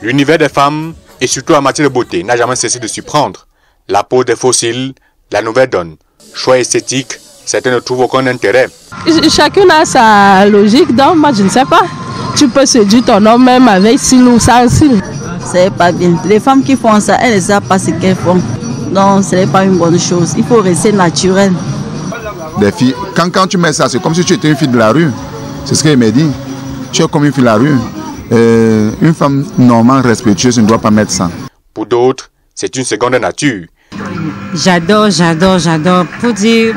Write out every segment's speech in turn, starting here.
L'univers des femmes, et surtout en matière de beauté, n'a jamais cessé de surprendre. La peau des fossiles, la nouvelle donne. Choix esthétique, certains ne trouvent aucun intérêt. Chacune a sa logique, donc moi je ne sais pas. Tu peux séduire ton homme même avec cils ou sans cils. C'est pas bien. Les femmes qui font ça, elles ne savent pas ce qu'elles font. Donc ce n'est pas une bonne chose. Il faut rester naturel. Des filles, quand tu mets ça, c'est comme si tu étais une fille de la rue. C'est ce qu'elle m'a dit. Tu es comme une fille de la rue. Une femme normale, respectueuse, ne doit pas mettre ça. Pour d'autres, c'est une seconde nature. J'adore. Pour dire,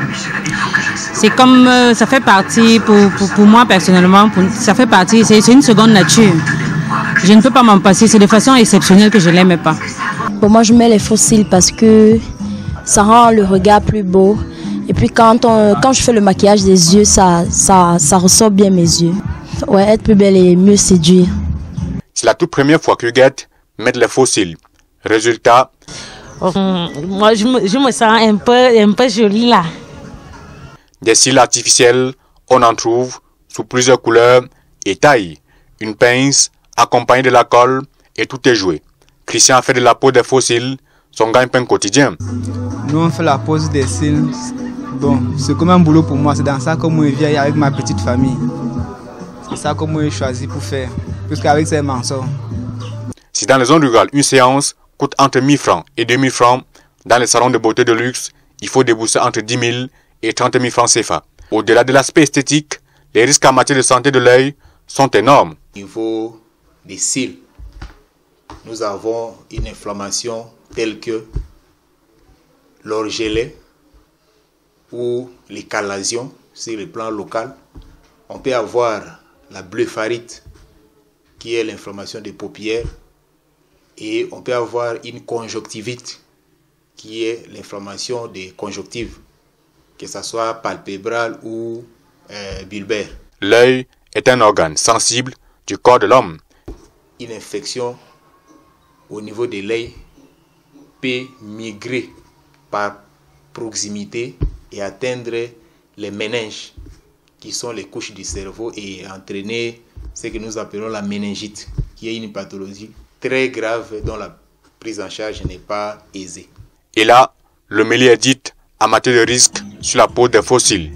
c'est comme, ça fait partie, pour moi personnellement, ça fait partie, c'est une seconde nature. Je ne peux pas m'en passer, c'est de façon exceptionnelle que je ne l'aime pas. Pour moi, je mets les fossiles parce que ça rend le regard plus beau. Et puis quand je fais le maquillage des yeux, ça ressort bien mes yeux. Ouais, être plus belle et mieux séduire. C'est la toute première fois que Huguette met les fossiles. Résultat. Moi, je me sens un peu jolie là. Des cils artificiels, on en trouve sous plusieurs couleurs et tailles. Une pince accompagnée de la colle et tout est joué. Christian a fait de la peau des fossiles son gagne-pain quotidien. Nous on fait la pose des cils. Bon, c'est comme un boulot pour moi. C'est dans ça que moi je vis avec ma petite famille. C'est ça que moi j'ai choisi pour faire. Puisqu'avec ces mensonges. Si dans les zones rurales, une séance coûte entre 1000 francs et 2000 francs, dans les salons de beauté de luxe, il faut débourser entre 10 000 et 30 000 francs CFA. Au-delà de l'aspect esthétique, les risques en matière de santé de l'œil sont énormes. Au niveau des cils, nous avons une inflammation telle que l'orgelet ou les calasions sur le plan local. On peut avoir la blépharite qui est l'inflammation des paupières et on peut avoir une conjonctivite qui est l'inflammation des conjonctives, que ce soit palpébrale ou bulbaire. L'œil est un organe sensible du corps de l'homme. Une infection au niveau de l'œil peut migrer par proximité et atteindre les méninges, qui sont les couches du cerveau, et entraîner ce que nous appelons la méningite, qui est une pathologie très grave dont la prise en charge n'est pas aisée. Et là, le méli est dit en matière de risque sur la peau des fossiles.